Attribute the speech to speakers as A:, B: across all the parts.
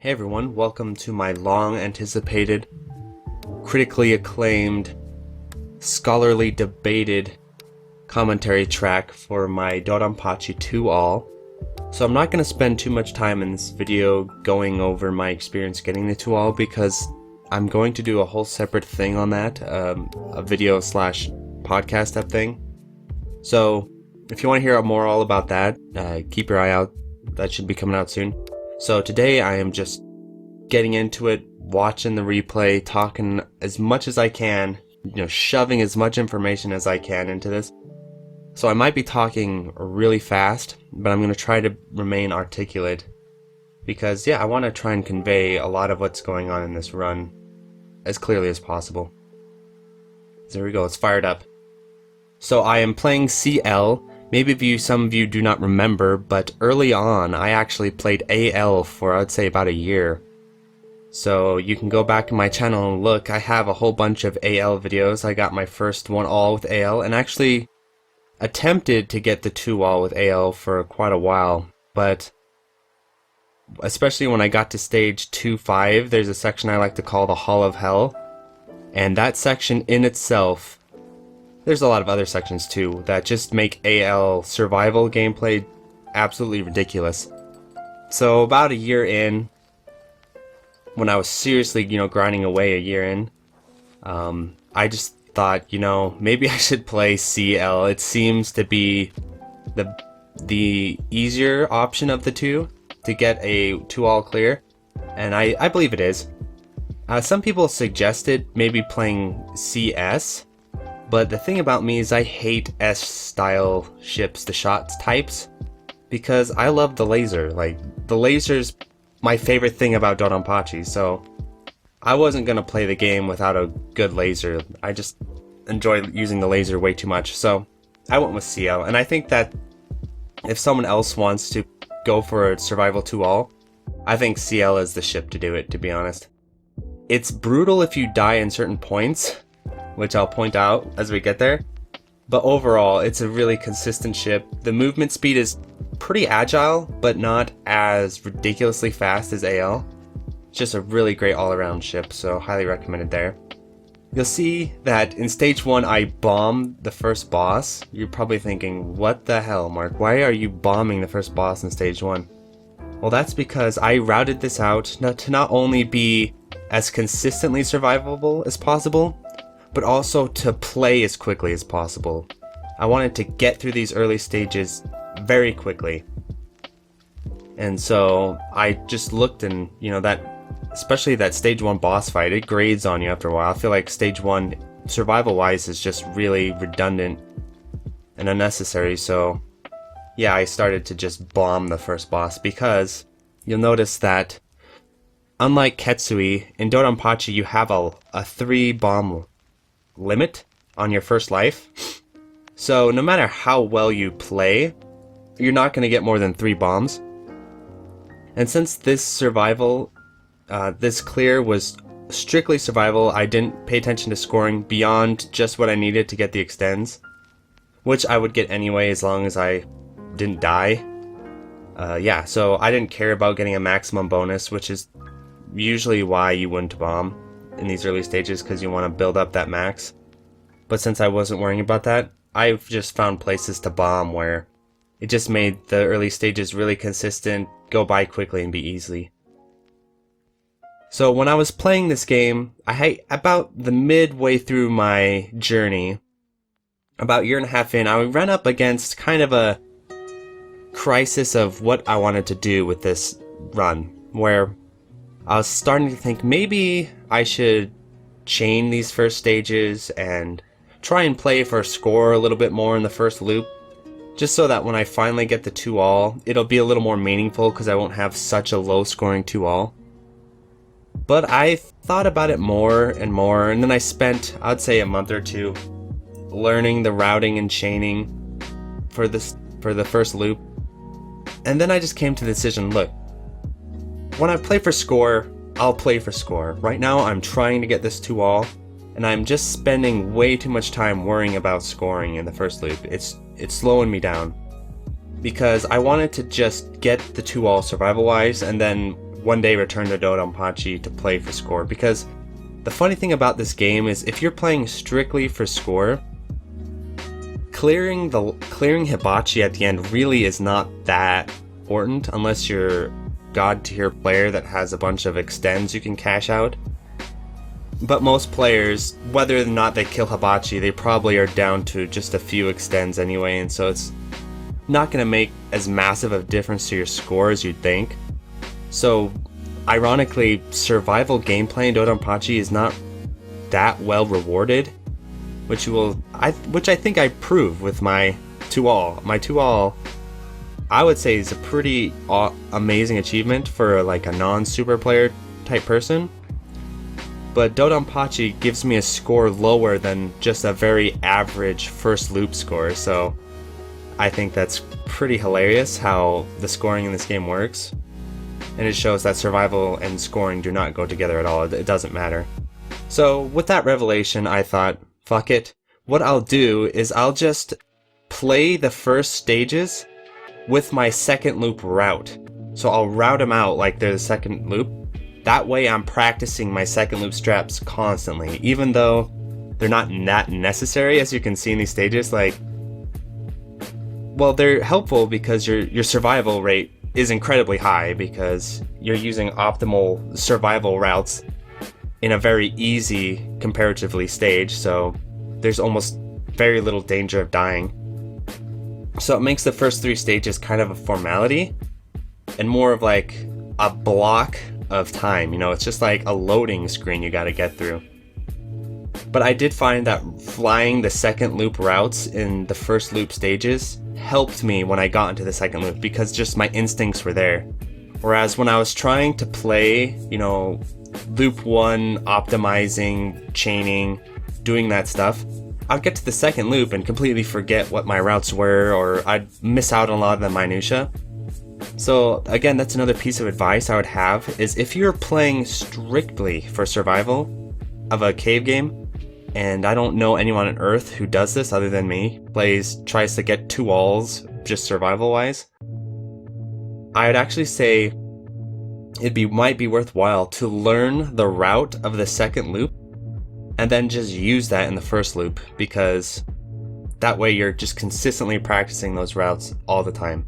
A: Hey everyone, welcome to my long anticipated, critically acclaimed, scholarly debated commentary track for my Dodonpachi 2 all. So I'm not going to spend too much time in this video going over my experience getting the 2 all because I'm going to do a whole separate thing on that, a video slash podcast type thing. So if you want to hear more all about that, keep your eye out. That should be coming out soon. So today I am just getting into it, watching the replay, talking as much as I can, shoving as much information as I can into this. So I might be talking really fast, but I'm going to try to remain articulate because, I want to try and convey a lot of what's going on in this run as clearly as possible. So there we go, it's fired up. So I am playing CL. Maybe some of you do not remember, but early on I actually played AL for I'd say about a year. So you can go back in my channel and look, I have a whole bunch of AL videos. I got my first 1 all with AL and actually attempted to get the 2 all with AL for quite a while, but especially when I got to stage 2-5, there's a section I like to call the Hall of Hell, and that section in itself, there's a lot of other sections too that just make AL survival gameplay absolutely ridiculous. So about a year in, when I was seriously, grinding away a year in, I just thought, maybe I should play CL. It seems to be the easier option of the two to get a 2 all clear, and I believe it is. Some people suggested maybe playing CS. But the thing about me is I hate S-style ships, the shots types, because I love the laser. Like, the laser's my favorite thing about Dodonpachi, so I wasn't going to play the game without a good laser. I just enjoy using the laser way too much, so I went with CL. And I think that if someone else wants to go for a survival 2 all, I think CL is the ship to do it, to be honest. It's brutal if you die in certain points, which I'll point out as we get there, but overall it's a really consistent ship. The movement speed is pretty agile, but not as ridiculously fast as AL. It's just a really great all-around ship, so highly recommended there. You'll see that in stage 1 I bombed the first boss. You're probably thinking, what the hell, Mark? Why are you bombing the first boss in stage 1? Well, that's because I routed this out to not only be as consistently survivable as possible, but also to play as quickly as possible. I wanted to get through these early stages very quickly. And so I just looked and, especially that stage 1 boss fight, it grades on you after a while. I feel like stage 1, survival-wise, is just really redundant and unnecessary. So, I started to just bomb the first boss because you'll notice that, unlike Ketsui, in Dodonpachi you have a 3 bomb limit on your first life. So no matter how well you play, you're not going to get more than 3 bombs. And since this survival, this clear was strictly survival, I didn't pay attention to scoring beyond just what I needed to get the extends, which I would get anyway as long as I didn't die. So I didn't care about getting a maximum bonus, which is usually why you wouldn't bomb in these early stages, because you want to build up that max. But since I wasn't worrying about that, I've just found places to bomb where it just made the early stages really consistent, go by quickly and be easy. So when I was playing this game, about the midway through my journey, about a year and a half in, I ran up against kind of a crisis of what I wanted to do with this run, where I was starting to think maybe I should chain these first stages and try and play for a score a little bit more in the first loop, just so that when I finally get the 2 all, it'll be a little more meaningful because I won't have such a low scoring 2 all. But I thought about it more and more, and then I spent, I'd say, a month or 2 learning the routing and chaining for the first loop. And then I just came to the decision, look, when I play for score, I'll play for score. Right now I'm trying to get this 2 all, and I'm just spending way too much time worrying about scoring in the first loop. It's slowing me down. because I wanted to just get the 2 all survival wise and then one day return to Dodonpachi to play for score, because the funny thing about this game is if you're playing strictly for score, clearing hibachi at the end really is not that important unless you're god tier player that has a bunch of extends you can cash out. But most players, whether or not they kill hibachi, they probably are down to just a few extends anyway, and so it's not going to make as massive of a difference to your score as you'd think. So ironically, survival gameplay in Dodonpachi is not that well rewarded, which I think I prove with my 2-all. My 2-all, I would say, is a pretty amazing achievement for like a non-super player type person. But Dodonpachi gives me a score lower than just a very average first loop score, so I think that's pretty hilarious how the scoring in this game works. And it shows that survival and scoring do not go together at all. It doesn't matter. So with that revelation, I thought, fuck it. What I'll do is I'll just play the first stages with my second loop route. So I'll route them out like they're the second loop. That way I'm practicing my second loop straps constantly, even though they're not that necessary, as you can see in these stages. Like, well, they're helpful because your survival rate is incredibly high because you're using optimal survival routes in a very easy, comparatively stage, so there's almost very little danger of dying. So it makes the first 3 stages kind of a formality and more of like a block of time, you know, it's just like a loading screen you gotta get through. But I did find that flying the second loop routes in the first loop stages helped me when I got into the second loop because just my instincts were there. Whereas when I was trying to play, you know, loop 1, optimizing, chaining, doing that stuff, I'd get to the second loop and completely forget what my routes were, or I'd miss out on a lot of the minutia. So again, that's another piece of advice I would have, is if you're playing strictly for survival of a cave game, and I don't know anyone on Earth who does this other than me, tries to get 2-alls just survival-wise, I would actually say might be worthwhile to learn the route of the second loop and then just use that in the first loop, because that way you're just consistently practicing those routes all the time.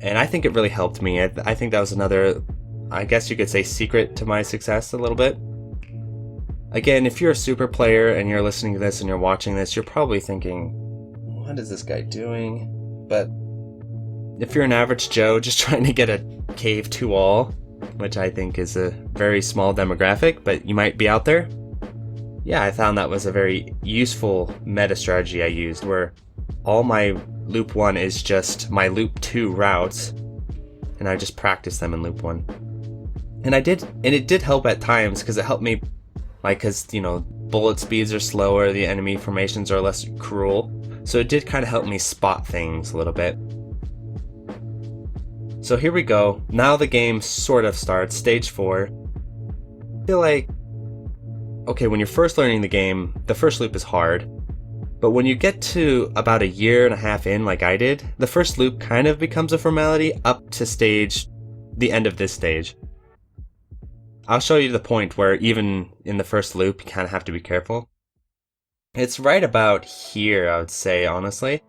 A: And I think it really helped me. I think that was another, I guess you could say, secret to my success a little bit. Again, if you're a super player and you're listening to this and you're watching this, you're probably thinking, what is this guy doing? But if you're an average Joe just trying to get a cave 2-all, which I think is a very small demographic, but you might be out there. Yeah, I found that was a very useful meta strategy I used, where all my loop 1 is just my loop 2 routes, and I just practice them in loop 1. And it did help at times, because it helped me, like, because, you know, bullet speeds are slower, the enemy formations are less cruel, so it did kind of help me spot things a little bit. So here we go, now the game sort of starts, stage 4. I feel like, okay, when you're first learning the game, the first loop is hard, but when you get to about a year and a half in, like I did, the first loop kind of becomes a formality up to the end of this stage. I'll show you the point where even in the first loop, you kind of have to be careful. It's right about here, I would say, honestly.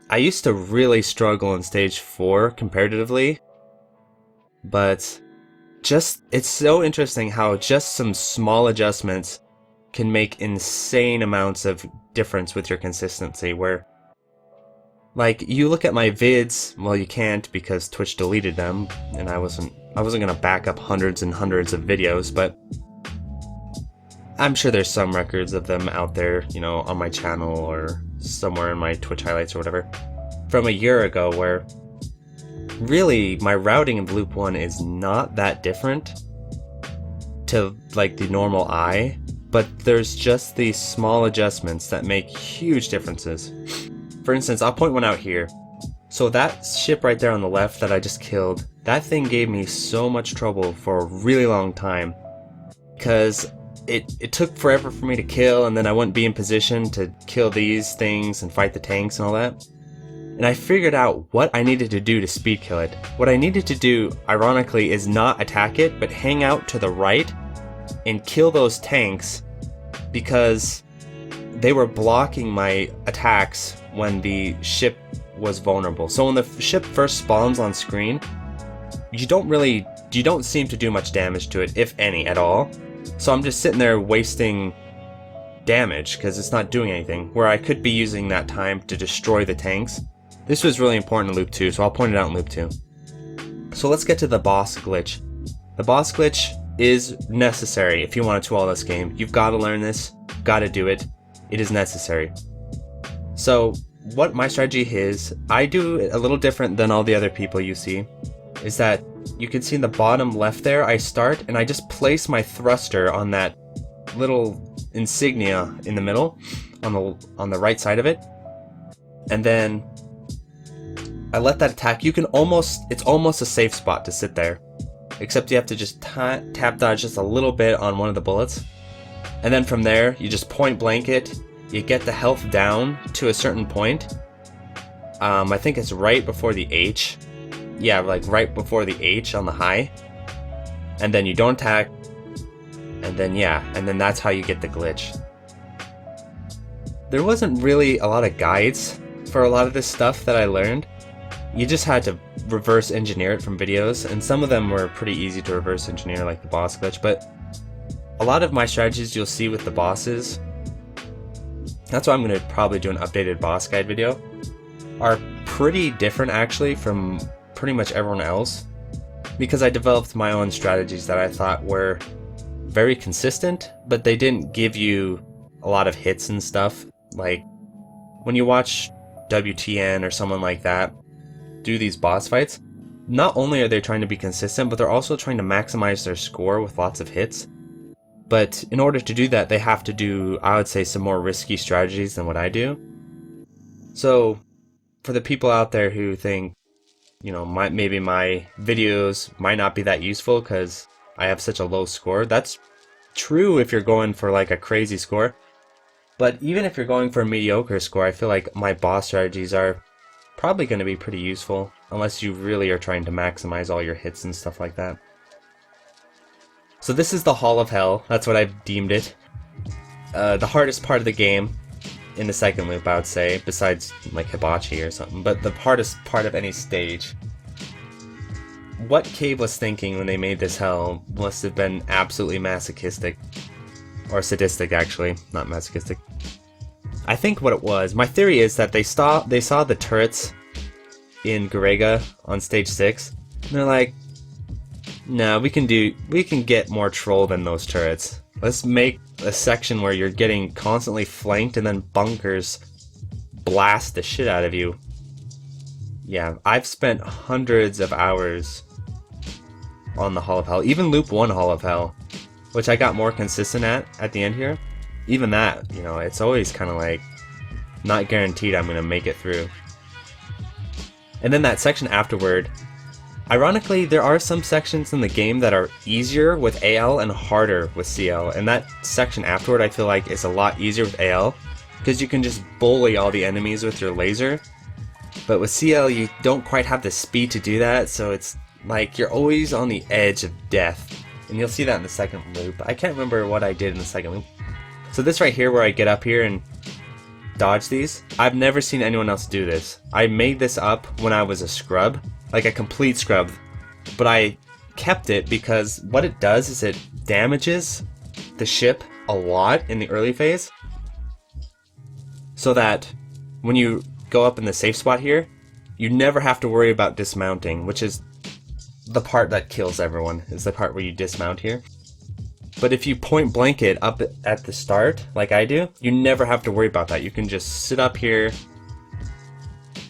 A: I used to really struggle in stage 4 comparatively, but it's so interesting how just some small adjustments can make insane amounts of difference with your consistency, where, like, you look at my vids, well, you can't because Twitch deleted them, and I wasn't gonna back up hundreds and hundreds of videos, but I'm sure there's some records of them out there, you know, on my channel or somewhere in my Twitch highlights or whatever, from a year ago, where really my routing of loop 1 is not that different to, like, the normal eye, but there's just these small adjustments that make huge differences. For instance, I'll point one out here. So that ship right there on the left that I just killed, that thing gave me so much trouble for a really long time, because it took forever for me to kill, and then I wouldn't be in position to kill these things and fight the tanks and all that. and I figured out what I needed to do to speed kill it. What I needed to do, ironically, is not attack it, but hang out to the right and kill those tanks because they were blocking my attacks when the ship was vulnerable. So when the ship first spawns on screen, you don't seem to do much damage to it, if any at all. So I'm just sitting there wasting damage because it's not doing anything, where I could be using that time to destroy the tanks. This was really important in loop 2, so I'll point it out in loop 2. So let's get to the boss glitch. The boss glitch is necessary if you want to 2-all this game. You've got to learn this, got to do it. It is necessary. So what my strategy is, I do it a little different than all the other people you see, is that you can see in the bottom left there, I start and I just place my thruster on that little insignia in the middle, on the right side of it, and then I let that attack. It's almost a safe spot to sit there, except you have to just tap dodge just a little bit on one of the bullets, and then from there you just point blank it. You get the health down to a certain point. I think it's right before the H. Yeah, like right before the H on the high, and then you don't attack, and then that's how you get the glitch. There wasn't really a lot of guides for a lot of this stuff that I learned. You just had to reverse engineer it from videos, and some of them were pretty easy to reverse engineer, like the boss glitch, but a lot of my strategies you'll see with the bosses, that's why I'm going to probably do an updated boss guide video, are pretty different actually from pretty much everyone else, because I developed my own strategies that I thought were very consistent, but they didn't give you a lot of hits and stuff. Like when you watch WTN or someone like that do these boss fights, not only are they trying to be consistent, but they're also trying to maximize their score with lots of hits. But in order to do that, they have to do, I would say, some more risky strategies than what I do. So for the people out there who think, you know, maybe my videos might not be that useful because I have such a low score, that's true if you're going for like a crazy score. But even if you're going for a mediocre score, I feel like my boss strategies are probably going to be pretty useful, unless you really are trying to maximize all your hits and stuff like that. So this is the Hall of Hell, that's what I've deemed it. The hardest part of the game in the second loop, I would say, besides like Hibachi or something, but the hardest part of any stage. What Cave was thinking when they made this hell must have been absolutely masochistic. Or sadistic, actually, not masochistic. I think what it was, my theory is that they saw the turrets in Garega on stage 6, and they're like, no, we can get more troll than those turrets. Let's make a section where you're getting constantly flanked and then bunkers blast the shit out of you. Yeah, I've spent hundreds of hours on the Hall of Hell, even loop 1 Hall of Hell, which I got more consistent at the end here. Even that, you know, it's always kind of like not guaranteed I'm going to make it through. And then that section afterward, ironically, there are some sections in the game that are easier with AL and harder with CL, and that section afterward I feel like is a lot easier with AL, because you can just bully all the enemies with your laser. But with CL you don't quite have the speed to do that, so it's like you're always on the edge of death. And you'll see that in the second loop. I can't remember what I did in the second loop. So this right here where I get up here and dodge these, I've never seen anyone else do this. I made this up when I was a scrub, like a complete scrub, but I kept it because what it does is it damages the ship a lot in the early phase, so that when you go up in the safe spot here, you never have to worry about dismounting, which is the part that kills everyone, is the part where you dismount here. But if you point blank it up at the start, like I do, you never have to worry about that. You can just sit up here,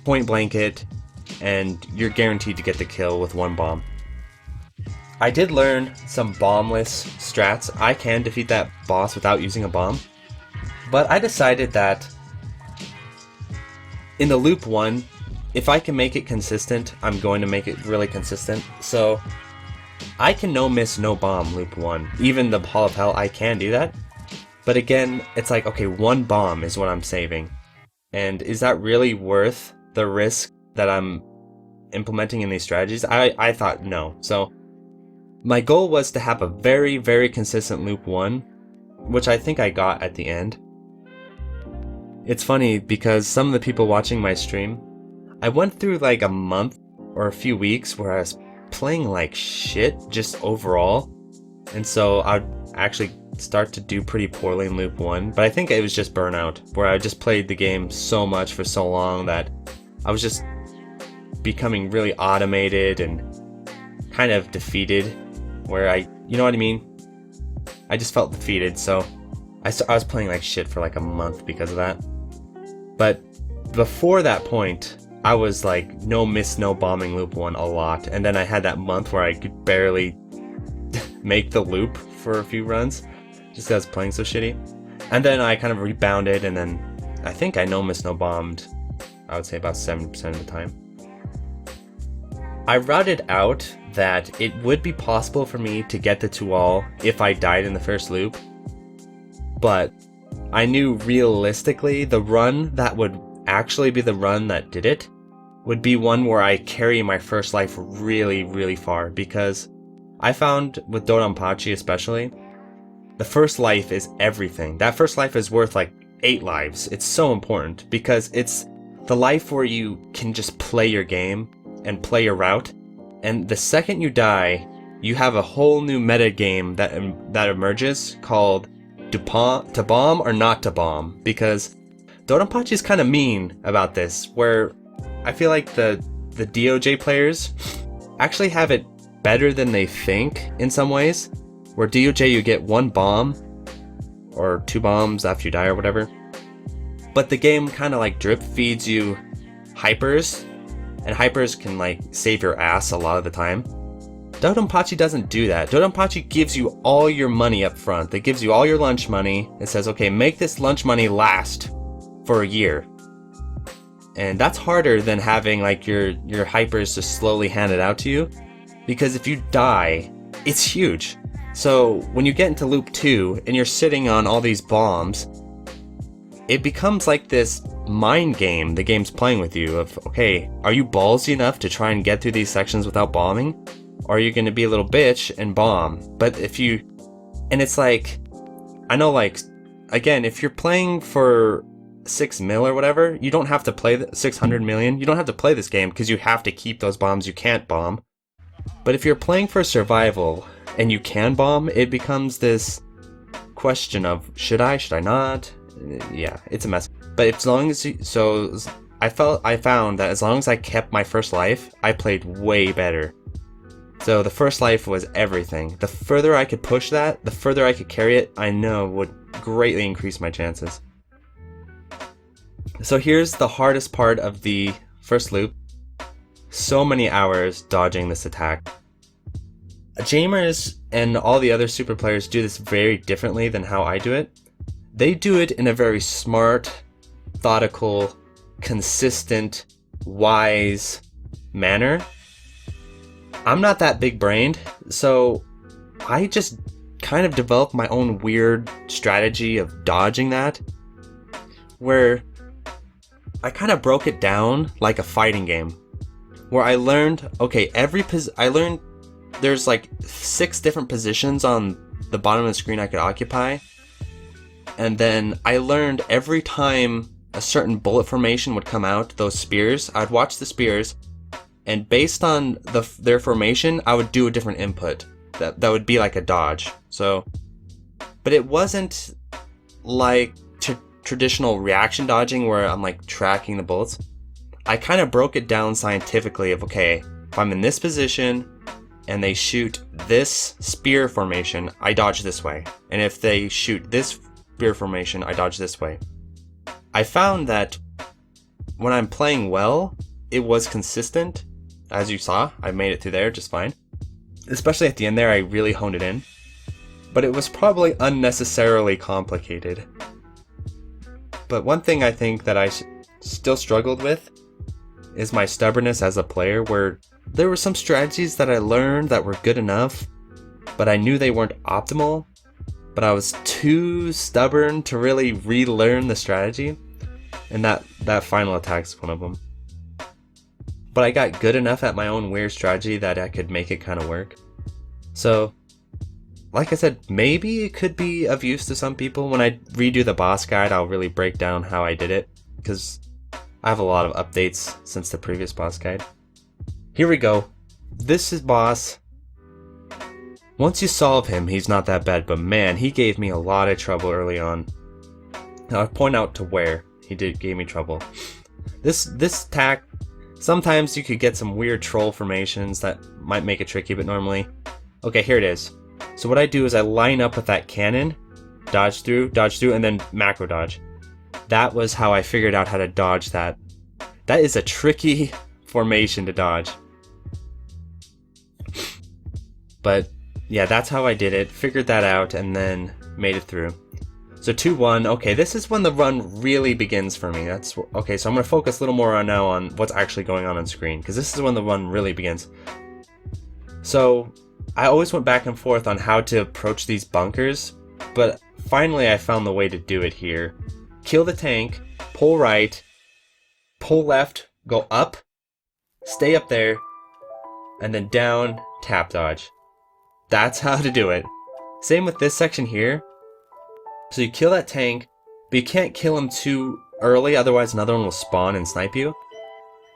A: point blank it, and you're guaranteed to get the kill with one bomb. I did learn some bombless strats. I can defeat that boss without using a bomb, but I decided that in the loop 1, if I can make it consistent, I'm going to make it really consistent. So I can no miss, no bomb loop 1. Even the Hall of Hell, I can do that. But again, it's like, okay, one bomb is what I'm saving. And is that really worth the risk that I'm implementing in these strategies? I thought no. So my goal was to have a very, very consistent loop 1, which I think I got at the end. It's funny because some of the people watching my stream, I went through like a month or a few weeks where I was playing like shit just overall. And so I'd actually start to do pretty poorly in loop 1. But I think it was just burnout, where I just played the game so much for so long that I was just becoming really automated and kind of defeated, where you know what I mean? I just felt defeated, so I was playing like shit for like a month because of that. But before that point, I was like no miss, no bombing loop 1 a lot, and then I had that month where I could barely make the loop for a few runs, just because I was playing so shitty. And then I kind of rebounded, and then I think I no miss, no bombed, I would say about 70% of the time. I routed out that it would be possible for me to get the 2-all if I died in the first loop, but I knew realistically the run that would actually be the run that did it would be one where I carry my first life really, really far, because I found with Dodonpachi especially, the first life is everything. That first life is worth like 8 lives. It's so important because it's the life where you can just play your game and play your route, and the second you die, you have a whole new meta game that emerges called to bomb or not to bomb, because Dodonpachi is kind of mean about this, where I feel like the DOJ players actually have it better than they think in some ways, where DOJ you get 1 bomb or 2 bombs after you die or whatever, but the game kind of like drip feeds you hypers, and hypers can like save your ass a lot of the time. Dodonpachi doesn't do that. Dodonpachi gives you all your money up front. It gives you all your lunch money. It says, okay, make this lunch money last for a year. And that's harder than having like your hypers just slowly handed out to you, because if you die, it's huge. So when you get into loop 2 and you're sitting on all these bombs, it becomes like this mind game the game's playing with you of, okay, are you ballsy enough to try and get through these sections without bombing? Or are you going to be a little bitch and bomb? But if you, and it's like, I know like, again, if you're playing for 6 mil or whatever, you don't have to play 600 million. You don't have to play this game because you have to keep those bombs you can't bomb. But if you're playing for survival and you can bomb, it becomes this question of, should I not? Yeah, it's a mess. But as long as you, so I found that as long as I kept my first life, I played way better. So the first life was everything. The further I could push that, the further I could carry it, I know would greatly increase my chances. So here's the hardest part of the first loop. So many hours dodging this attack. Jamers and all the other super players do this very differently than how I do it. They do it in a very smart, methodical, consistent, wise manner. I'm not that big brained, so I just kind of developed my own weird strategy of dodging that, where I kind of broke it down like a fighting game, where I learned, okay, there's like 6 different positions on the bottom of the screen I could occupy, and then I learned every time a certain bullet formation would come out, those spears, I'd watch the spears, and based on their formation, I would do a different input that would be like a dodge. So, but it wasn't like traditional reaction dodging where I'm like tracking the bullets. I kind of broke it down scientifically of, okay, if I'm in this position and they shoot this spear formation, I dodge this way. And if they shoot this spear formation, I dodge this way. I found that when I'm playing well, it was consistent. As you saw, I made it through there just fine. Especially at the end there, I really honed it in. But it was probably unnecessarily complicated. But one thing I think that I still struggled with is my stubbornness as a player, where there were some strategies that I learned that were good enough, but I knew they weren't optimal, but I was too stubborn to really relearn the strategy, and that final attack is one of them. but I got good enough at my own weird strategy that I could make it kind of work. So, like I said, maybe it could be of use to some people. When I redo the boss guide, I'll really break down how I did it, because I have a lot of updates since the previous boss guide. Here we go. This is boss. Once you solve him, he's not that bad, but man, he gave me a lot of trouble early on. Now I'll point out to where he gave me trouble. This attack, sometimes you could get some weird troll formations that might make it tricky, but normally... Okay, here it is. So what I do is I line up with that cannon, dodge through, and then macro dodge. That was how I figured out how to dodge that. That is a tricky formation to dodge. But yeah, that's how I did it, figured that out, and then made it through. So 2-1, okay, this is when the run really begins for me. Okay, so I'm going to focus a little more now on what's actually going on screen, because this is when the run really begins. So I always went back and forth on how to approach these bunkers, but finally I found the way to do it here. Kill the tank, pull right, pull left, go up, stay up there, and then down, tap dodge. That's how to do it. Same with this section here. So you kill that tank, but you can't kill him too early, otherwise another one will spawn and snipe you.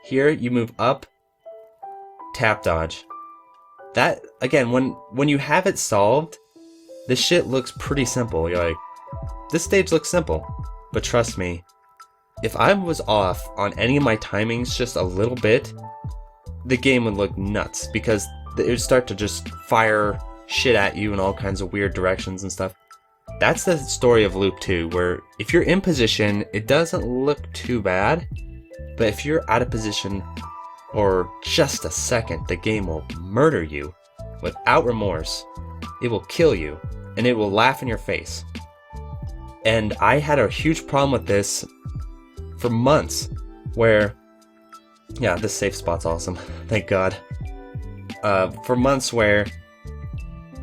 A: Here, you move up, tap dodge. That, again, when you have it solved, this shit looks pretty simple. You're like, this stage looks simple. But trust me, if I was off on any of my timings just a little bit, the game would look nuts, because it would start to just fire shit at you in all kinds of weird directions and stuff. That's the story of Loop 2, where if you're in position, it doesn't look too bad, but if you're out of position or just a second, the game will murder you without remorse. It will kill you, and it will laugh in your face. And I had a huge problem with this for months, where, yeah, this safe spot's awesome, thank God. For months where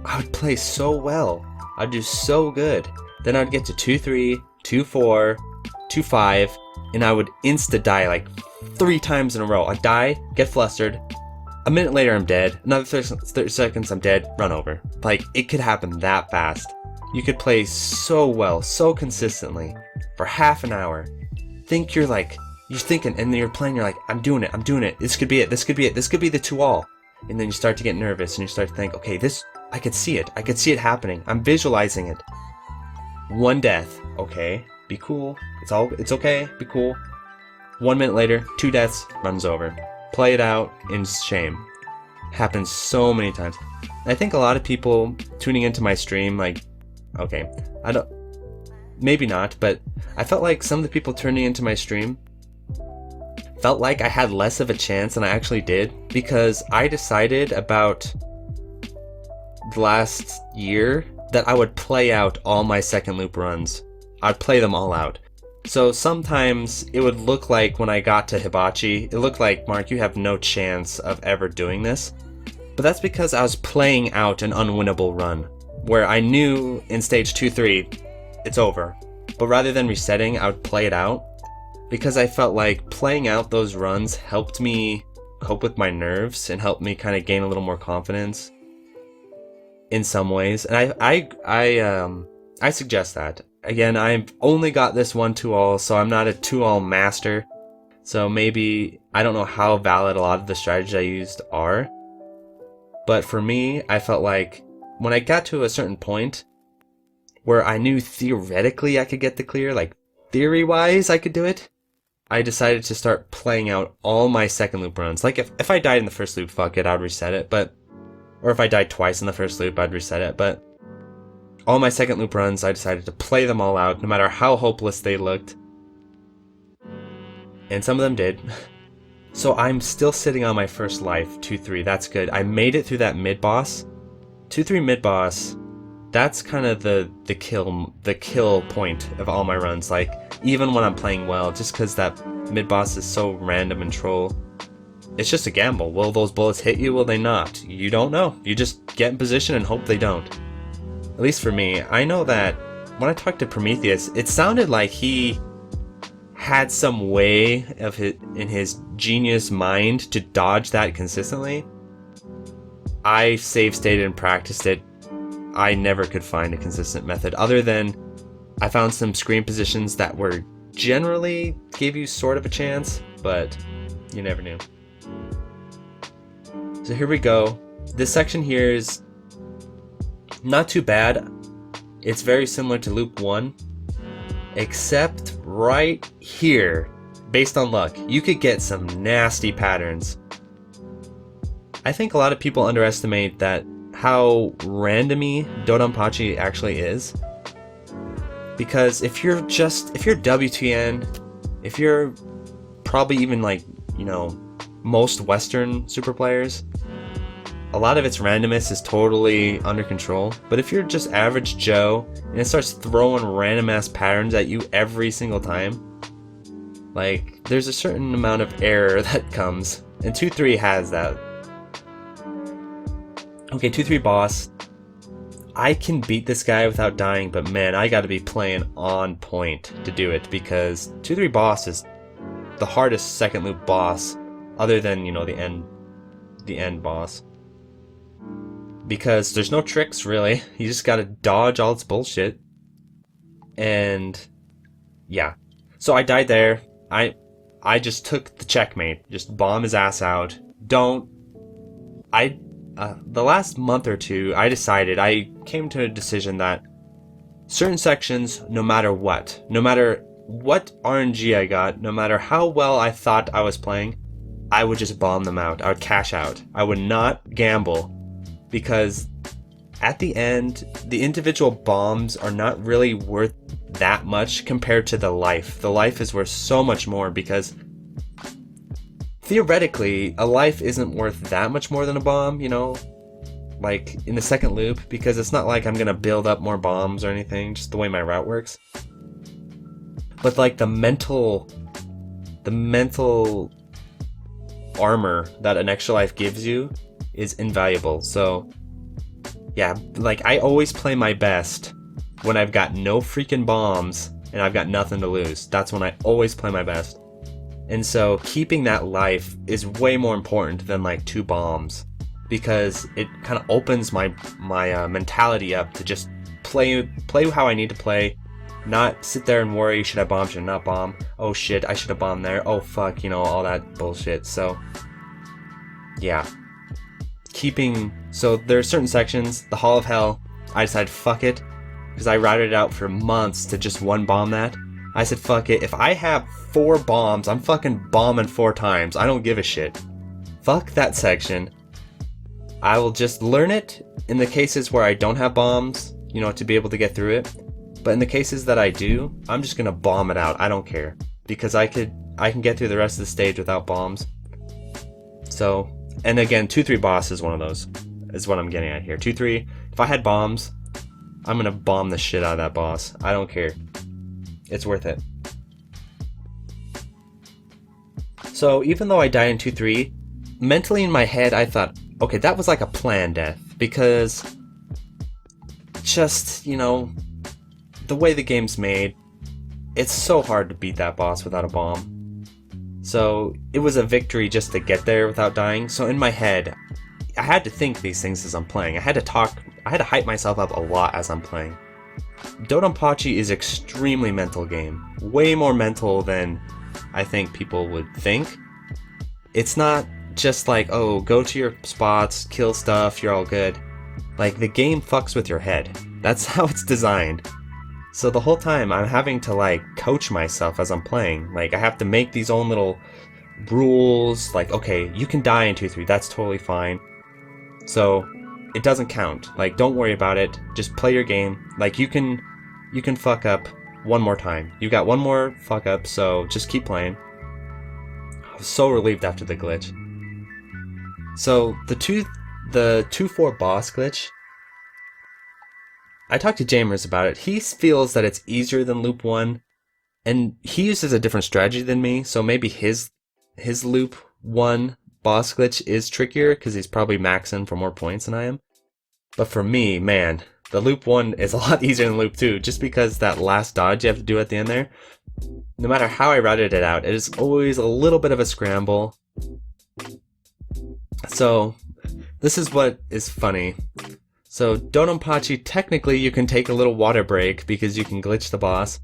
A: I would play so well, I'd do so good, then I'd get to 2-3, 2-4, 2-5, and I would insta-die like 3 times in a row. I'd die, get flustered, a minute later I'm dead, another 30 seconds I'm dead, run over. Like, it could happen that fast. You could play so well, so consistently, for half an hour. You're thinking, and then you're playing, you're like, I'm doing it, this could be it, this could be the 2-all. And then you start to get nervous, and you start to think, okay, I could see it happening, I'm visualizing it. 1 death, okay, be cool, it's okay, be cool. 1 minute later, 2 deaths, runs over. Play it out in shame. Happens so many times. I think a lot of people tuning into my stream, like, okay, maybe not, but I felt like some of the people tuning into my stream felt like I had less of a chance than I actually did, because I decided about the last year that I would play out all my second loop runs. I'd play them all out. So sometimes it would look like when I got to Hibachi, it looked like, Mark, you have no chance of ever doing this. But that's because I was playing out an unwinnable run, where I knew in stage 2-3, it's over. But rather than resetting, I would play it out, because I felt like playing out those runs helped me cope with my nerves and helped me kind of gain a little more confidence in some ways. And I suggest that. Again, I've only got this 1 2-all, so I'm not a 2-all master. So maybe, I don't know how valid a lot of the strategies I used are. But for me, I felt like when I got to a certain point where I knew theoretically I could get the clear, like theory-wise I could do it, I decided to start playing out all my second loop runs. Like if I died in the first loop, fuck it, I'd reset it. Or if I died twice in the first loop, I'd reset it. But all my second loop runs, I decided to play them all out, no matter how hopeless they looked. And some of them did. So I'm still sitting on my first life, 2-3, that's good. I made it through that mid-boss. 2-3 mid-boss, that's kind of the kill point of all my runs. Like, even when I'm playing well, just because that mid-boss is so random and troll, it's just a gamble. Will those bullets hit you? Will they not? You don't know. You just get in position and hope they don't. At least for me. I know that when I talked to Prometheus, it sounded like he had some way of in his genius mind to dodge that consistently. I save stated and practiced it. I never could find a consistent method other than I found some screen positions that were generally gave you sort of a chance, but you never knew. So here we go. This section here is not too bad. It's very similar to loop 1, except right here, based on luck, you could get some nasty patterns. I think a lot of people underestimate that how randomy Dodonpachi actually is. Because if you're WTN, if you're probably even like, you know, most Western super players, a lot of its randomness is totally under control. But if you're just average Joe and it starts throwing random ass patterns at you every single time, like there's a certain amount of error that comes, and 2-3 has that. Okay, 2-3 boss. I can beat this guy without dying, but man, I gotta be playing on point to do it, because 2-3 boss is the hardest second loop boss, other than, you know, the end boss. Because there's no tricks, really. You just gotta dodge all its bullshit. And yeah. So I died there. I just took the checkmate. Just bomb his ass out. The last month or two, I came to a decision that certain sections, no matter what RNG I got, no matter how well I thought I was playing, I would just bomb them out. I would cash out. I would not gamble, because at the end, the individual bombs are not really worth that much compared to the life. The life is worth so much more, because theoretically, a life isn't worth that much more than a bomb, you know, like in the second loop, because it's not like I'm gonna build up more bombs or anything, just the way my route works. But like the mental armor that an extra life gives you is invaluable. So yeah, like I always play my best when I've got no freaking bombs and I've got nothing to lose. That's when I always play my best. And so keeping that life is way more important than like 2 bombs, because it kind of opens my mentality up to just play how I need to play, not sit there and worry, should I bomb, should I not bomb, oh shit, I should have bombed there, oh fuck, you know, all that bullshit. So yeah, so there are certain sections, the Hall of Hell, I decided fuck it, because I routed it out for months to just 1 bomb that. I said fuck it, if I have 4 bombs, I'm fucking bombing 4 times, I don't give a shit. Fuck that section. I will just learn it in the cases where I don't have bombs, you know, to be able to get through it. But in the cases that I do, I'm just gonna bomb it out, I don't care. Because I can get through the rest of the stage without bombs. So, and again, 2-3 boss is one of those, is what I'm getting at here. 2-3, if I had bombs, I'm gonna bomb the shit out of that boss, I don't care. It's worth it. So even though I died in 2-3, mentally in my head I thought, okay, that was like a planned death, because just, you know, the way the game's made, it's so hard to beat that boss without a bomb. So it was a victory just to get there without dying. So in my head, I had to think these things as I'm playing. I had to hype myself up a lot as I'm playing. Dodonpachi is extremely mental game. Way more mental than I think people would think. It's not just like, oh, go to your spots, kill stuff, you're all good. Like, the game fucks with your head. That's how it's designed. So the whole time I'm having to like coach myself as I'm playing. Like, I have to make these own little rules, like, okay, you can die in 2-3, that's totally fine. So it doesn't count. Like, don't worry about it. Just play your game. Like, you can fuck up 1 more time. You got 1 more fuck up, so just keep playing. I was so relieved after the glitch. So the 2-4 boss glitch, I talked to Jamers about it. He feels that it's easier than loop 1, and he uses a different strategy than me, so maybe his loop 1 boss glitch is trickier because he's probably maxing for more points than I am. But for me, man, the loop 1 is a lot easier than loop 2, just because that last dodge you have to do at the end there, no matter how I routed it out, it is always a little bit of a scramble. So this is what is funny. So Dodonpachi, technically you can take a little water break because you can glitch the boss.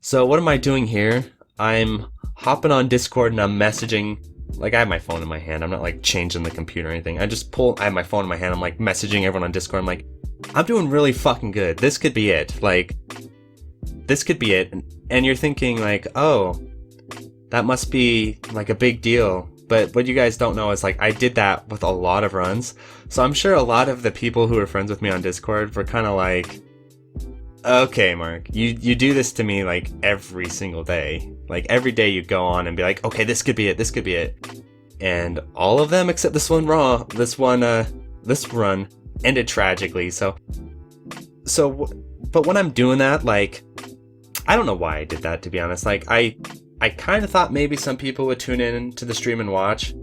A: So what am I doing here? I'm hopping on Discord and I'm messaging, like I have my phone in my hand, I'm not like changing the computer or anything. I have my phone in my hand, I'm like messaging everyone on Discord, I'm like, I'm doing really fucking good, this could be it, like, this could be it. And you're thinking like, oh, that must be like a big deal. But what you guys don't know is like I did that with a lot of runs. So I'm sure a lot of the people who were friends with me on Discord were kind of like, okay, Mark, you do this to me like every single day. Like every day you go on and be like, okay, this could be it, this could be it. And all of them except this one this run ended tragically. But when I'm doing that, like, I don't know why I did that, to be honest. Like I kind of thought maybe some people would tune in to the stream and watch,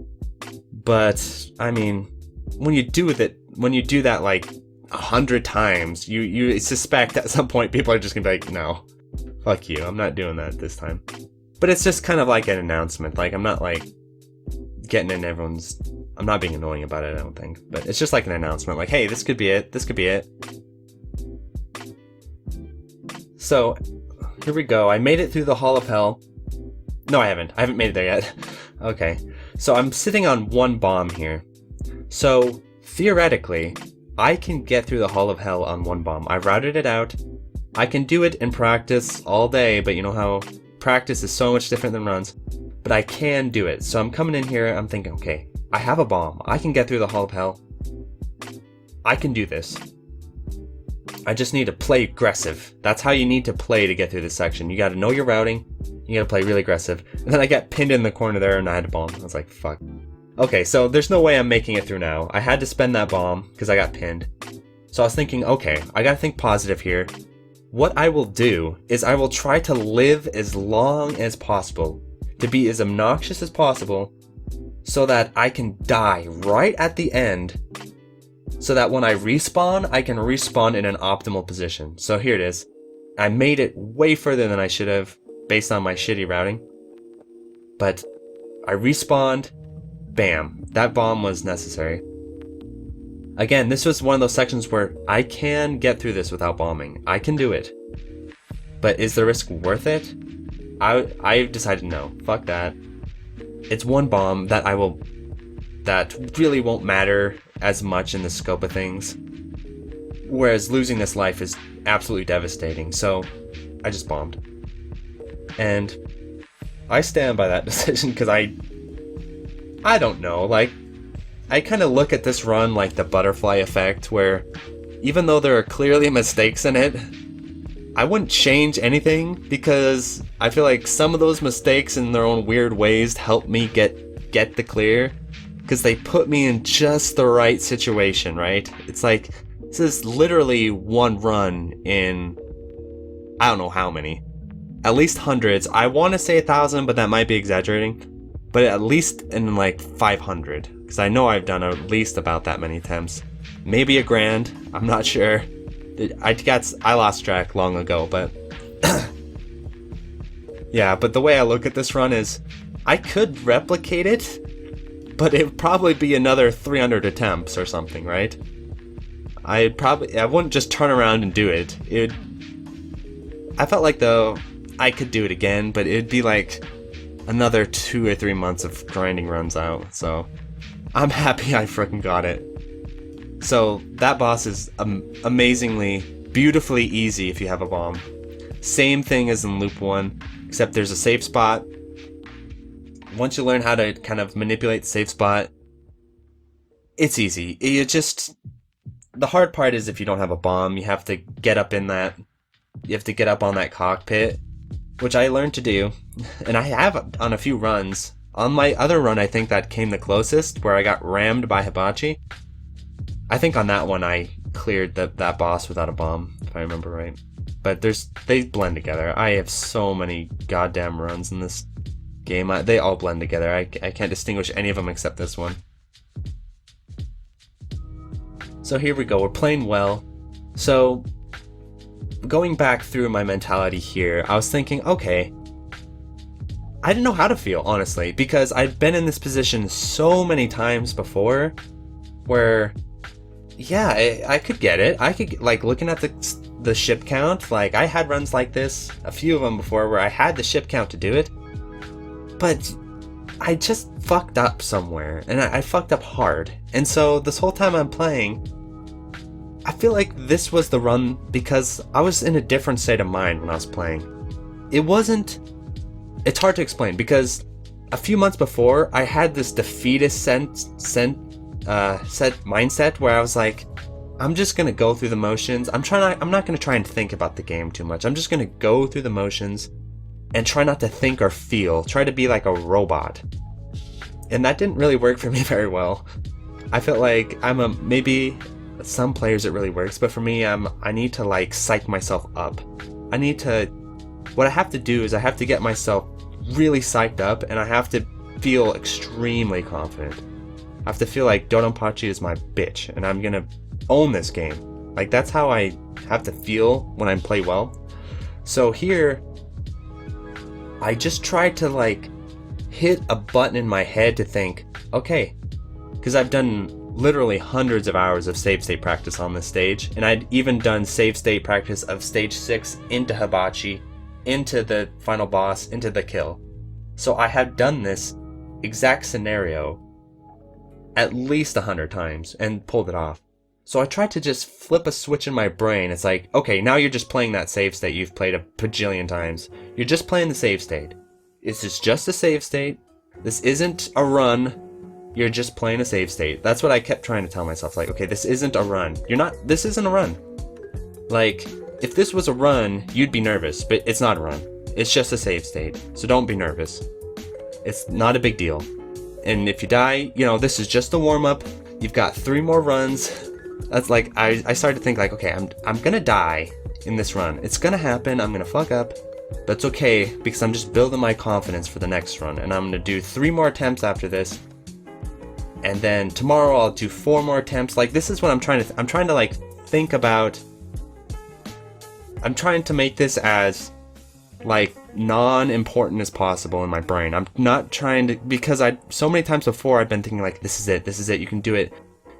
A: but I mean, when you do that like 100 times, you suspect at some point people are just gonna be like, no, fuck you, I'm not doing that this time. But it's just kind of like an announcement. Like I'm not like getting in I'm not being annoying about it, I don't think. But it's just like an announcement, like, hey, this could be it, this could be it. So here we go. I made it through the Hall of Hell. No, I haven't made it there yet. Okay, so I'm sitting on one bomb here. So theoretically, I can get through the Hall of Hell on one bomb. I routed it out. I can do it in practice all day, but you know how practice is so much different than runs. But I can do it. So I'm coming in here, I'm thinking, okay, I have a bomb. I can get through the Hall of Hell. I can do this. I just need to play aggressive. That's how you need to play to get through this section. You gotta know your routing. You gotta play really aggressive. And then I got pinned in the corner there and I had a bomb. I was like, fuck. Okay, so there's no way I'm making it through now. I had to spend that bomb because I got pinned. So I was thinking, okay, I gotta think positive here. What I will do is I will try to live as long as possible, to be as obnoxious as possible, so that I can die right at the end, so that when I respawn, I can respawn in an optimal position. So here it is. I made it way further than I should have, based on my shitty routing. But I respawned, bam, that bomb was necessary. Again, this was one of those sections where I can get through this without bombing. I can do it. But is the risk worth it? I decided no, fuck that. It's one bomb that really won't matter as much in the scope of things. Whereas losing this life is absolutely devastating, so I just bombed. And I stand by that decision because I don't know, like, I kind of look at this run like the butterfly effect, where even though there are clearly mistakes in it, I wouldn't change anything because I feel like some of those mistakes in their own weird ways help me get the clear, because they put me in just the right situation, right? It's like, this is literally one run in, I don't know how many, at least hundreds. I want to say 1,000, but that might be exaggerating. But at least in like 500, because I know I've done at least about that many attempts. Maybe a grand, I'm not sure. I lost track long ago, but yeah, but the way I look at this run is, I could replicate it, but it would probably be another 300 attempts or something, right? I wouldn't just turn around and do it. I felt like though I could do it again, but it'd be like another 2 or 3 months of grinding runs out, so I'm happy I frickin' got it. So that boss is amazingly, beautifully easy if you have a bomb. Same thing as in Loop 1, except there's a safe spot. Once you learn how to kind of manipulate the safe spot, it's easy. The hard part is if you don't have a bomb, you have to get up in that, you have to get up on that cockpit, which I learned to do, and I have on a few runs. On my other run, I think that came the closest, where I got rammed by Hibachi. I think on that one I cleared that boss without a bomb, if I remember right. But they blend together. I have so many goddamn runs in this game. They all blend together. I can't distinguish any of them except this one. So here we go. We're playing well. So going back through my mentality here, I was thinking, okay, I didn't know how to feel, honestly, because I'd been in this position so many times before where, yeah, I could get it. I could, like, looking at the ship count, like, I had runs like this, a few of them before, where I had the ship count to do it, but I just fucked up somewhere, and I fucked up hard. And so this whole time I'm playing, I feel like this was the run because I was in a different state of mind when I was playing. It's hard to explain because a few months before I had this defeatist set mindset where I was like, I'm just gonna go through the motions. I'm not gonna try and think about the game too much. I'm just gonna go through the motions and try not to think or feel. Try to be like a robot. And that didn't really work for me very well. I felt like maybe some players it really works, but for me, I need to like psych myself up. What I have to do is I have to get myself really psyched up, and I have to feel extremely confident. I have to feel like Dodonpachi is my bitch, and I'm gonna own this game. Like, that's how I have to feel when I play well. So here, I just tried to like hit a button in my head to think, okay, because I've done literally hundreds of hours of save state practice on this stage, and I'd even done save state practice of stage 6 into Hibachi, into the final boss, into the kill. So I had done this exact scenario at least 100 times and pulled it off. So I tried to just flip a switch in my brain. It's like, okay, now you're just playing that save state you've played a bajillion times. You're just playing the save state. This is just a save state. This isn't a run. You're just playing a save state. That's what I kept trying to tell myself. Like, okay, this isn't a run. This isn't a run. Like, if this was a run, you'd be nervous, but it's not a run. It's just a save state. So don't be nervous. It's not a big deal. And if you die, this is just a warm up. You've got 3 more runs. That's like, I started to think like, okay, I'm gonna die in this run. It's gonna happen. I'm gonna fuck up. But it's okay because I'm just building my confidence for the next run. And I'm gonna do 3 more attempts after this. And then tomorrow I'll do 4 more attempts. Like, this is what I'm trying to like think about. I'm trying to make this as like non-important as possible in my brain. I'm not trying to, because so many times before I've been thinking like, this is it, you can do it.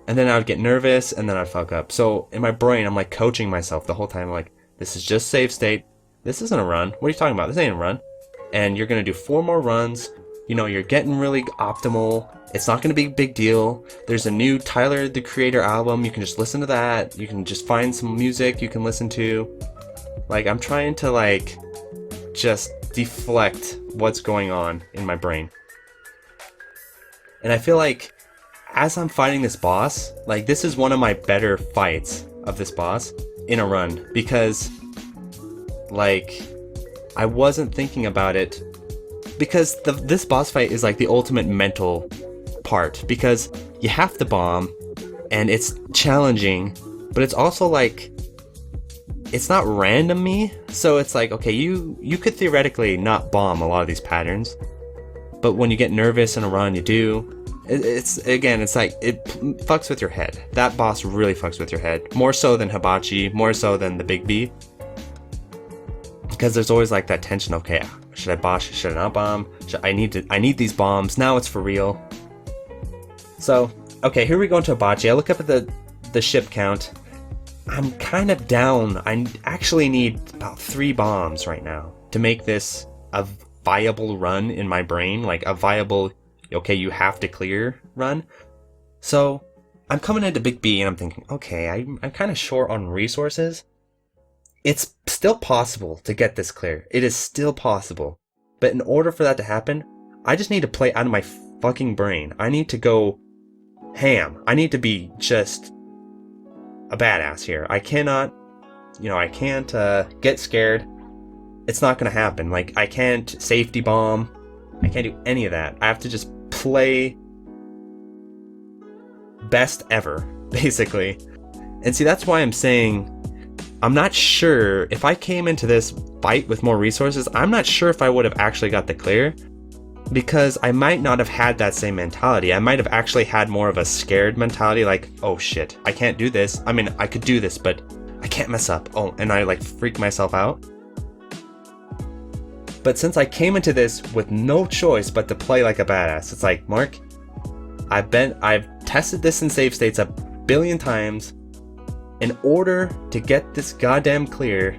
A: And then I would get nervous and then I'd fuck up. So in my brain, I'm like coaching myself the whole time. Like, this is just save state. This isn't a run. What are you talking about? This ain't a run. And you're going to do 4 more runs. You're getting really optimal. It's not going to be a big deal. There's a new Tyler, the Creator album. You can just listen to that. You can just find some music you can listen to. Like, I'm trying to, like, just deflect what's going on in my brain. And I feel like as I'm fighting this boss, like, this is one of my better fights of this boss in a run. Because, like, I wasn't thinking about it. Because this boss fight is like the ultimate mental part, because you have to bomb and it's challenging, but it's also like, it's not random-y, so it's like, okay, you could theoretically not bomb a lot of these patterns, but when you get nervous in a run, you do. It's like, it fucks with your head. That boss really fucks with your head, more so than Hibachi, more so than the Big B, because there's always like that tension. Okay, should I boss? Should I not bomb? I need these bombs. Now it's for real. So, okay, here we go into Hibachi. I look up at the ship count. I'm kind of down. I actually need about 3 bombs right now to make this a viable run in my brain. Like a viable, okay, you have to clear run. So, I'm coming into Big B and I'm thinking, okay, I'm kind of short on resources. It's still possible to get this clear. It is still possible. But in order for that to happen, I just need to play out of my fucking brain. I need to go ham. I need to be just a badass here. I cannot, I can't get scared. It's not gonna happen. Like, I can't safety bomb. I can't do any of that. I have to just play best ever, basically. And see, that's why I'm saying, I'm not sure if I came into this fight with more resources, I'm not sure if I would have actually got the clear, because I might not have had that same mentality. I might have actually had more of a scared mentality, like, oh shit, I can't do this. I mean, I could do this, but I can't mess up. Oh, and I like freak myself out. But since I came into this with no choice but to play like a badass, it's like, Mark, I've tested this in save states a billion times. In order to get this goddamn clear,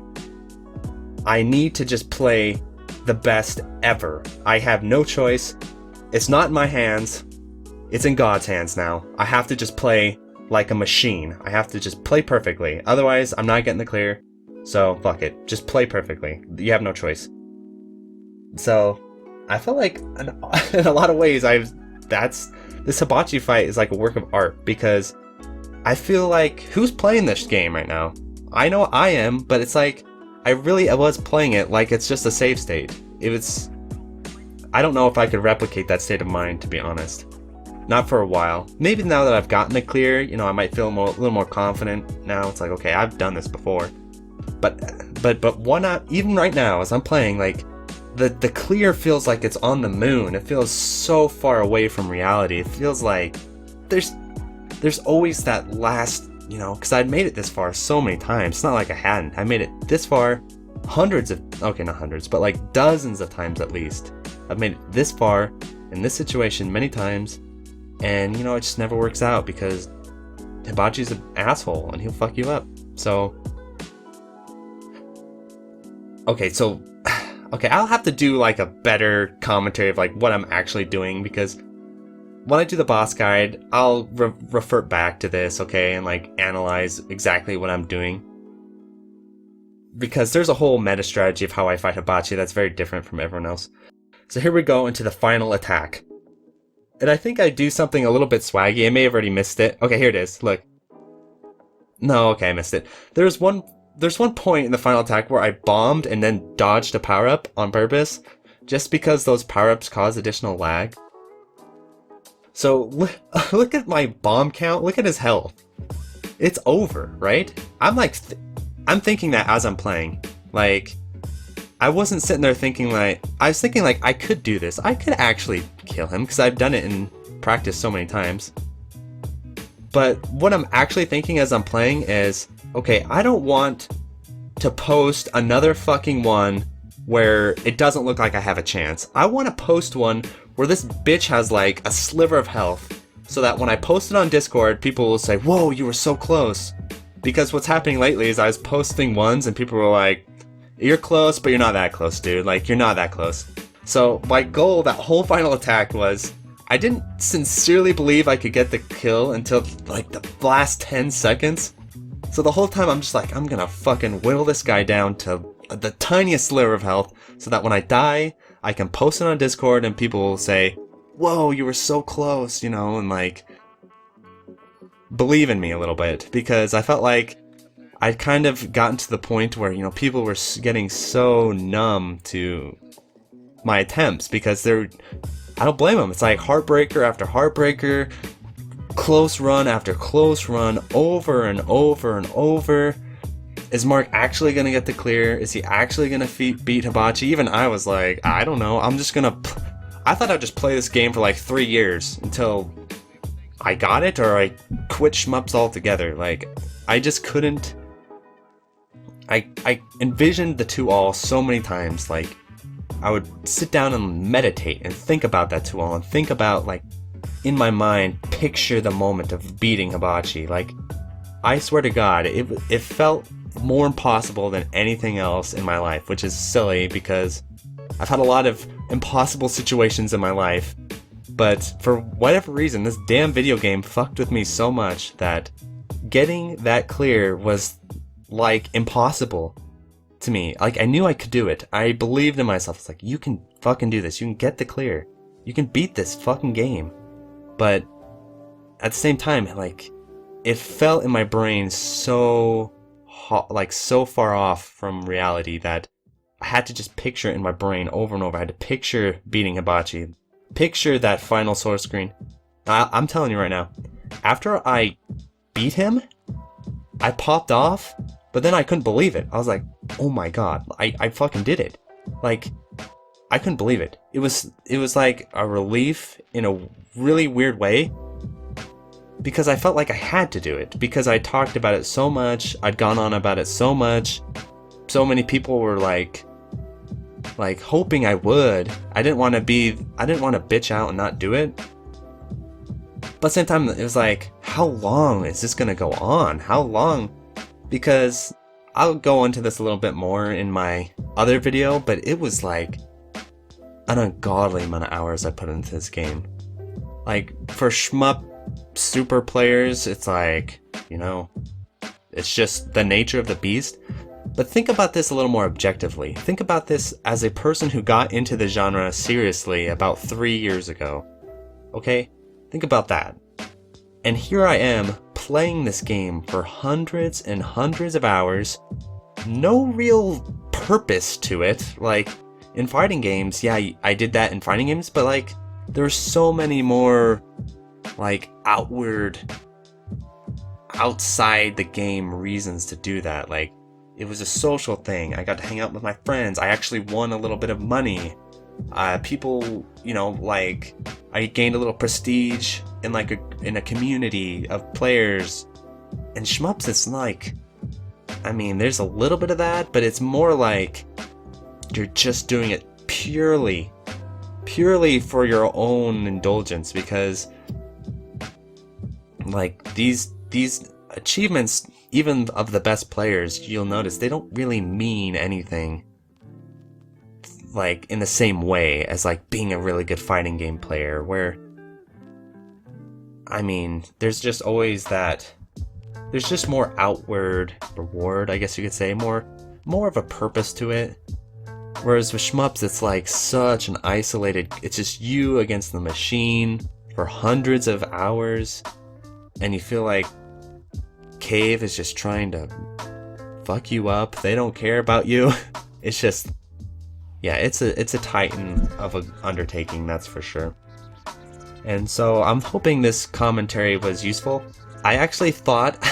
A: I need to just play the best ever. I have no choice. It's not in my hands. It's in God's hands now. I have to just play like a machine. I have to just play perfectly. Otherwise, I'm not getting the clear. So, fuck it. Just play perfectly. You have no choice. So, I feel like in a lot of ways, this Hibachi fight is like a work of art, because I feel like, who's playing this game right now? I know I am, but it's like, I was playing it like it's just a save state. I don't know if I could replicate that state of mind, to be honest. Not for a while. Maybe now that I've gotten it clear, I might feel a little more confident now. It's like, okay, I've done this before. But why not, even right now, as I'm playing, like, the clear feels like it's on the moon. It feels so far away from reality. It feels like there's always that last, because I'd made it this far so many times. It's not like I hadn't. I made it this far not hundreds, but like dozens of times at least. I've made it this far in this situation many times, and it just never works out because Hibachi's an asshole and he'll fuck you up. So, okay, I'll have to do like a better commentary of like what I'm actually doing, because when I do the boss guide, I'll revert back to this, okay, and like analyze exactly what I'm doing. Because there's a whole meta strategy of how I fight Hibachi that's very different from everyone else. So here we go into the final attack. And I think I do something a little bit swaggy. I may have already missed it. Okay, here it is. Look. No, okay, I missed it. There's one point in the final attack where I bombed and then dodged a power-up on purpose, just because those power-ups cause additional lag. So look at my bomb count. Look at his health. It's over, right? I'm thinking that as I'm playing. Like, I wasn't sitting there thinking like, I was thinking like, I could do this. I could actually kill him because I've done it in practice so many times. But what I'm actually thinking as I'm playing is, okay, I don't want to post another fucking one where it doesn't look like I have a chance. I want to post one where this bitch has like a sliver of health, so that when I post it on Discord, people will say, whoa, you were so close. Because what's happening lately is I was posting ones and people were like, you're close, but you're not that close, dude. Like, you're not that close. So my goal, that whole final attack, was I didn't sincerely believe I could get the kill until like the last 10 seconds. So the whole time I'm just like, I'm gonna fucking whittle this guy down to the tiniest sliver of health, so that when I die, I can post it on Discord and people will say, whoa, you were so close, and like, believe in me a little bit, because I felt like I'd kind of gotten to the point where, people were getting so numb to my attempts, because I don't blame them. It's like heartbreaker after heartbreaker, close run after close run, over and over and over. Is Mark actually going to get the clear? Is he actually going to beat Hibachi? Even I was like, I don't know. I thought I'd just play this game for like 3 years until I got it, or I quit shmups altogether. Like, I just couldn't. I envisioned the 2-all so many times. Like, I would sit down and meditate and think about that 2-all and think about, like, in my mind, picture the moment of beating Hibachi. Like, I swear to God, it felt more impossible than anything else in my life, which is silly because I've had a lot of impossible situations in my life, but for whatever reason, this damn video game fucked with me so much that getting that clear was like impossible to me. Like, I knew I could do it. I believed in myself. It's like, you can fucking do this. You can get the clear. You can beat this fucking game. But at the same time, like, it felt in my brain so far off from reality that I had to just picture it in my brain over and over. I had to picture beating Hibachi. Picture that final source screen. I'm telling you right now, after I beat him, I popped off, but then I couldn't believe it. I was like, oh my God, I fucking did it. Like, I couldn't believe it. It was like a relief in a really weird way, because I felt like I had to do it, because I talked about it so much, I'd gone on about it so much, so many people were like like hoping I would. I didn't want to bitch out and not do it. But at the same time, it was like, how long is this gonna go on? How long? Because I'll go into this a little bit more in my other video, but it was like an ungodly amount of hours I put into this game. Like, for shmup super players, it's like, you know, it's just the nature of the beast. But think about this a little more objectively. Think about this as a person who got into the genre seriously about 3 years ago. Okay? Think about that. And here I am playing this game for hundreds and hundreds of hours. No real purpose to it. Like, in fighting games, yeah, I did that in fighting games, but like, there's so many more, like, outside the game reasons to do that. Like, it was a social thing. I got to hang out with my friends. I actually won a little bit of money. People, you know, like, I gained a little prestige in like in a community of players. And shmups, it's like, I mean, there's a little bit of that, but it's more like you're just doing it purely for your own indulgence, because like these achievements, even of the best players, you'll notice they don't really mean anything like in the same way as like being a really good fighting game player, where, I mean, there's just always that, there's just more outward reward, I guess you could say, more of a purpose to it. Whereas with shmups, it's like such an isolated, it's just you against the machine for hundreds of hours, and you feel like Cave is just trying to fuck you up. They don't care about you. It's just, yeah, it's a titan of an undertaking, that's for sure. And so I'm hoping this commentary was useful. I actually thought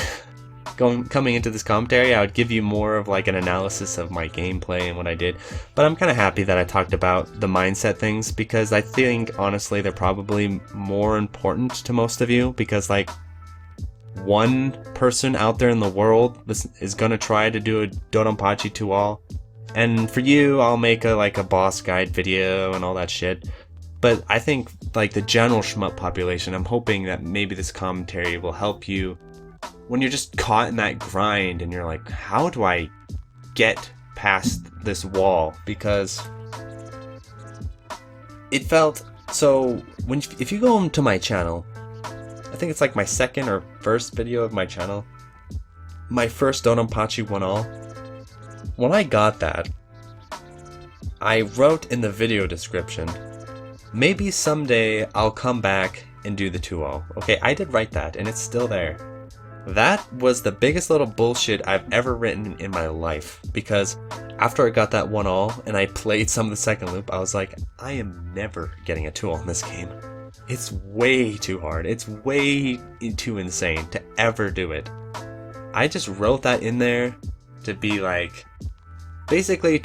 A: coming into this commentary, I would give you more of like an analysis of my gameplay and what I did, but I'm kind of happy that I talked about the mindset things, because I think honestly they're probably more important to most of you, because like one person out there in the world is gonna try to do a Dodonpachi 2-all, and for you I'll make a boss guide video and all that shit. But I think like the general shmup population, I'm hoping that maybe this commentary will help you when you're just caught in that grind and you're like, how do I get past this wall? Because it felt so, if you go to my channel, I think it's like my second or first video of my channel, my first Dodonpachi 1-all, when I got that, I wrote in the video description, maybe someday I'll come back and do the 2-all. Okay, I did write that, and it's still there. That was the biggest little bullshit I've ever written in my life, because after I got that 1-all and I played some of the second loop, I was like, I am never getting a 2-all in this game. It's way too hard. It's way too insane to ever do it. I just wrote that in there to be like, basically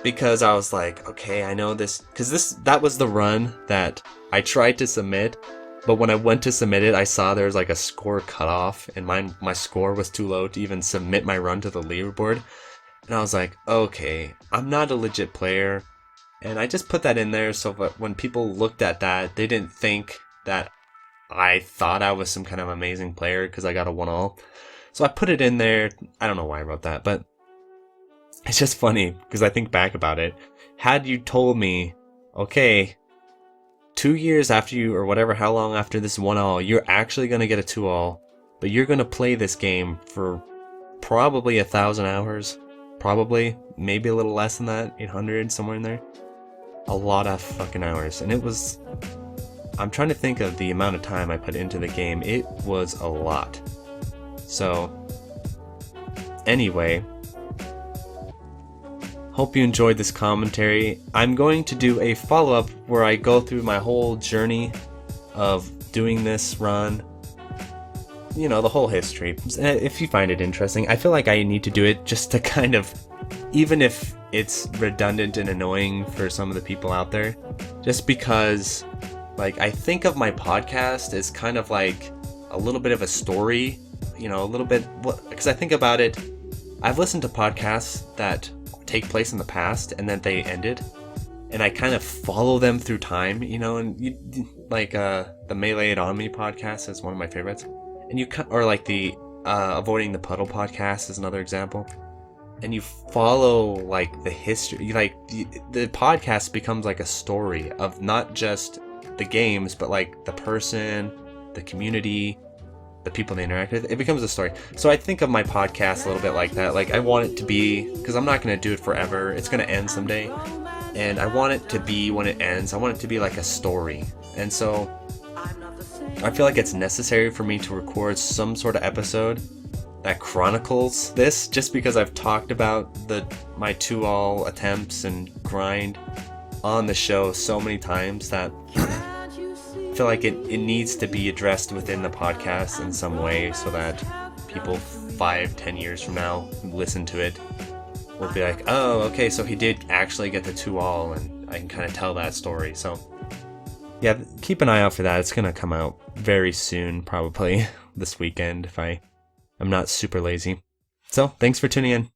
A: because I was like, okay, I know this, because that was the run that I tried to submit, but when I went to submit it, I saw there was like a score cutoff, and my score was too low to even submit my run to the leaderboard. And I was like, okay, I'm not a legit player, and I just put that in there so that when people looked at that, they didn't think that I thought I was some kind of amazing player because I got a 1-all. So I put it in there. I don't know why I wrote that, but it's just funny because I think back about it. Had you told me, okay, 2 years after you, or whatever, how long after this 1-all, you're actually going to get a 2-all, but you're going to play this game for probably 1,000 hours, probably, maybe a little less than that, 800, somewhere in there. A lot of fucking hours. And it was, I'm trying to think of the amount of time I put into the game. It was a lot. So, anyway, hope you enjoyed this commentary. I'm going to do a follow-up where I go through my whole journey of doing this run. You know, the whole history. If you find it interesting, I feel like I need to do it just to kind of, even if it's redundant and annoying for some of the people out there, just because, like, I think of my podcast as kind of like a little bit of a story, you know, a little bit, because I think about it, I've listened to podcasts that take place in the past and then they ended. And I kind of follow them through time, and the Melee It On Me podcast is one of my favorites. And or like the Avoiding the Puddle podcast is another example. And you follow like the history, like the podcast becomes like a story of not just the games, but like the person, the community, the people they interact with. It becomes a story. So I think of my podcast a little bit like that. Like I want it to be, because I'm not going to do it forever. It's going to end someday. And I want it to be, when it ends, I want it to be like a story. And so I feel like it's necessary for me to record some sort of episode that chronicles this, just because I've talked about my 2-all attempts and grind on the show so many times that I feel like it needs to be addressed within the podcast in some way, so that people 5-10 years from now who listen to it will be like, oh, okay, so he did actually get the 2-all, and I can kind of tell that story. So yeah, keep an eye out for that. It's gonna come out very soon, probably this weekend if I'm not super lazy. So thanks for tuning in.